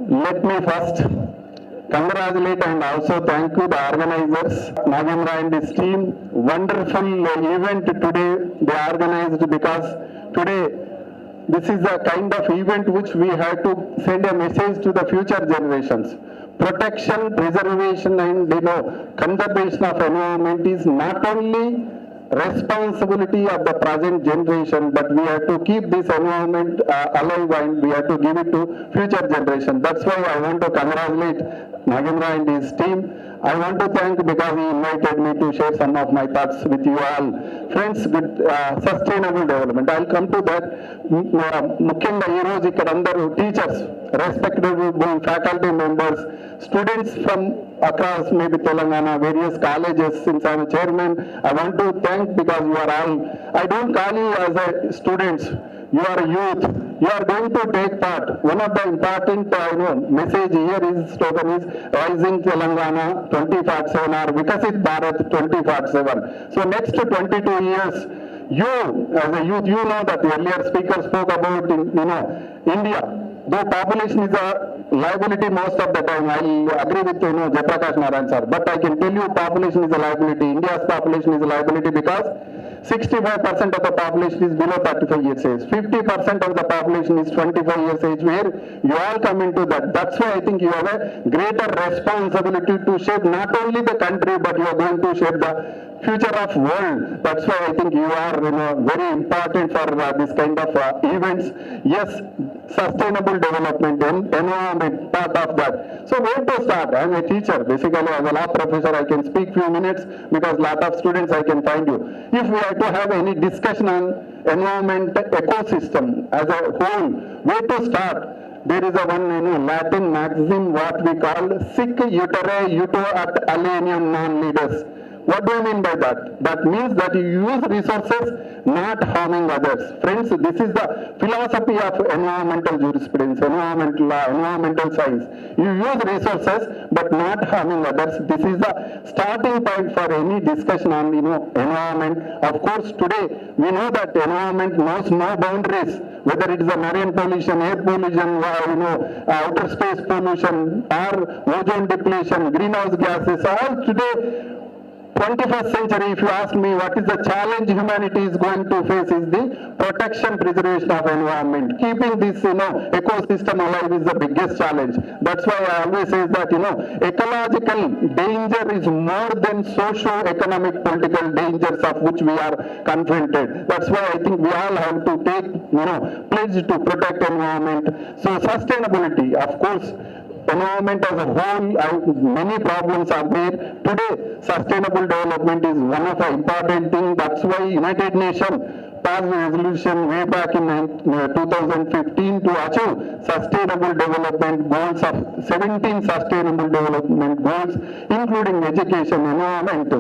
Let me first congratulate and also thank you the organizers, Nagendra and his team. Wonderful event today they organized, because today this is a kind of event which we have to send a message to the future generations. Protection, preservation and conservation of environment is not only responsibility of the present generation, but we have to keep this environment alive and we have to give it to future generation. That's why I want to congratulate Nagendra and his team. I want to thank because he invited me to share some of my thoughts with you all. Friends, with sustainable development. I'll come to that. ముఖ్యంగా ఈరోజు ఇక్కడ అందరూ teachers, respectable faculty members, students from across maybe Telangana, various colleges. Since I'm a chairman, I want to thank because you are all, I don't call you as a students, you are a youth, you are going to take part. One of the important message here is slogan is Rising Telangana 2047 or Vikasit Bharat 2047. So next 22 years, you as a youth, you know that the earlier speaker spoke about India. Though population is a liability most of the time, I agree with Jayaprakash Narayan sir, but I can tell you population is a liability. India's population is a liability because 65% of the population is below 35 years age. 50% of the population is 25 years age, where you all come into that. That's why I think you have a greater responsibility to shape not only the country, but you are going to shape the future of world. That's why I think you are very important for this kind of events. Yes, sustainable development and environment part of that. So where to start? I am a teacher. Basically, as a law professor, I can speak few minutes because lot of students I can find you. If we have to have any discussion on environment ecosystem as a whole, where to start? There is a one Latin maxim what we call sic itere uto ad alienum non leaders. What do you mean by that? That means that you use resources not harming others. Friends, this is the philosophy of environmental jurisprudence, environmental law, environmental science. You use resources but not harming others. This is the starting point for any discussion on environment. Of course, today we know that environment knows no boundaries, whether it is a marine pollution, air pollution, outer space pollution, or ozone depletion, greenhouse gases, all today 21st century, if you ask me what is the challenge humanity is going to face, is the protection, preservation of environment. Keeping this ecosystem alive is the biggest challenge. That's why I always say that ecological danger is more than socio-economic political dangers of which we are confronted. That's why I think we all have to take pledge to protect environment. So sustainability, of course, environment as a whole, many problems are there. Today, sustainable development is one of the important things. That's why United Nations passed a resolution way back in 2015 to achieve sustainable development goals of 17 sustainable development goals, including education, environment,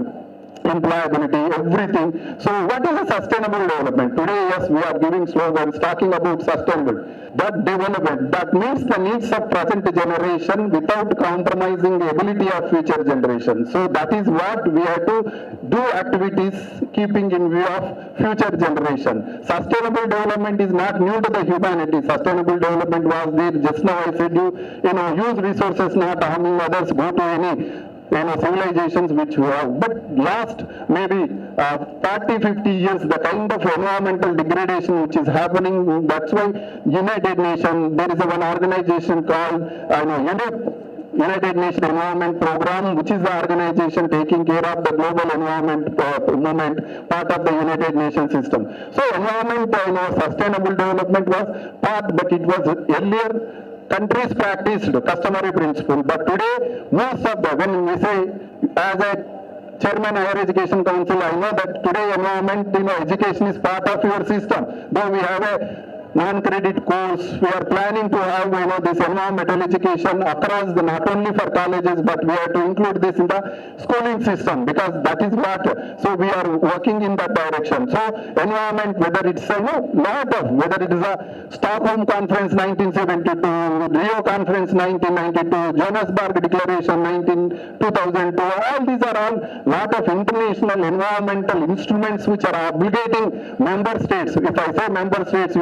employability, everything. So what is a sustainable development? Today, yes, we are giving slogans talking about sustainable. That development, that means the needs of present generation without compromising the ability of future generation. So that is what we have to do, activities keeping in view of future generation. Sustainable development is not new to the humanity. Sustainable development was there. Just now I said use resources not harming others, go to any civilizations which we have. But last maybe 40-50 years, the kind of environmental degradation which is happening, that's why United Nations, there is one organization called United Nations Environment Program, which is the organization taking care of the global environment movement, part of the United Nations system. So environment, sustainable development was part, but it was earlier countries practiced customary principle. But today, most of the, when we say as a Chairman Higher Education Council, I know that today environment, education is part of your system. Though we have a non-credit course, we are planning to have this environmental education across not only for colleges, but we have to include this in the schooling system, because that is what, so we are working in that direction. So environment, whether it's whether it is a Stockholm Conference 1972, Rio Conference 1992, Johannesburg Declaration 2002, all these are all lot of international environmental instruments which are obligating member states. If I say member states,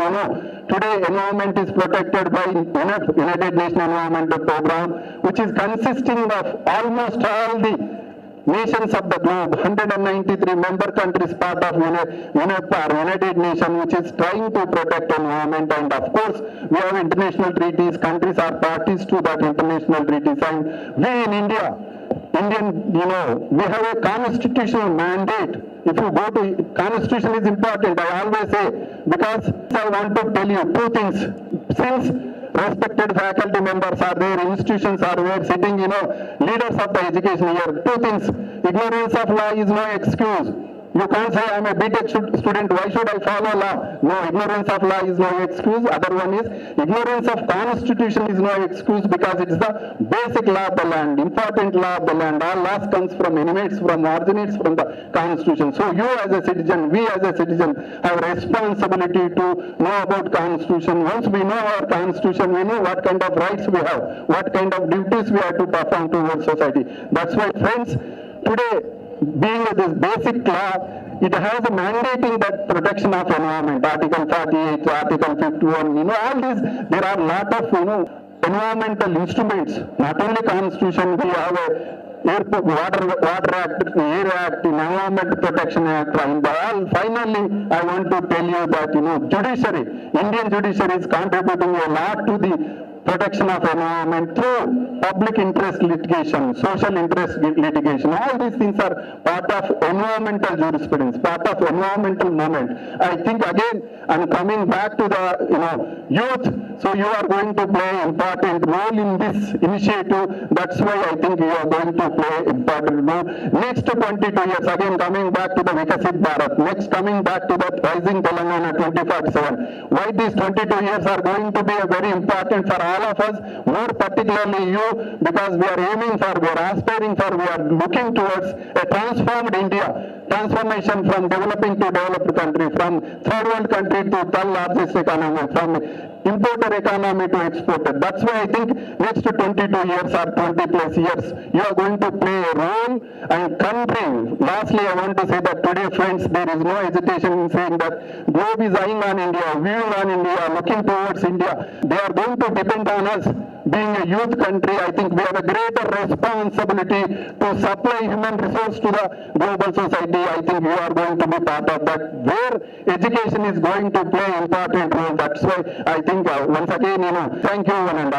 today environment is protected by United Nations Environment Program, which is consisting of almost all the nations of the globe, 193 member countries part of United Nations, which is trying to protect environment. And of course, we have international treaties, countries are parties to that international treaties. And we in India, we have a constitutional mandate. If you go to, constitution is important, I always say, because I want to tell you two things. Since respected faculty members are there, institutions are there, sitting, leaders of the education here. Two things. Ignorance of law is no excuse. You can't say I'm a BTech student, why should I follow law? No, ignorance of law is no excuse. Other one is ignorance of constitution is no excuse, because it is the basic law of the land, important law of the land. All laws comes from originates from the constitution. So you as a citizen, we as a citizen have responsibility to know about constitution. Once we know our constitution, we know what kind of rights we have, what kind of duties we have to perform towards society. That's why, friends, today, being this basic law, it has a mandating that protection of environment, Article 48, Article 51, all these, there are a lot of, environmental instruments, not only constitution, we have a Water Act, Air Act, Environment Protection Act, and all. Finally, I want to tell you that, judiciary, Indian judiciary is contributing a lot to the protection of environment through public interest litigation, social interest litigation. All these things are part of environmental jurisprudence, part of environmental movement. I think again, I'm coming back to the youth. So you are going to play an important role in this initiative. That's why I think you are going to play an important role. Next 22 years, again coming back to the Vikasit Bharat, next coming back to the Rising Telangana 2047. Why these 22 years are going to be very important for all of us, more particularly you, because we are aiming for, we are aspiring for, we are looking towards a transformed India, transformation from developing to developed country, from third world country to third largest economy, from importer economy to exporter. That's why I think next 22 years or 20 plus years, you are going to play a role. And country, lastly, I want to say that today, friends, there is no hesitation in saying that globe is eyeing on India, viewing on India, looking towards India. They are going to depend on us. Being a youth country, I think we have a greater responsibility to supply human resource to the global society. I think you are going to be part of that, where education is going to play an important role. That's why I think once again, thank you one and all.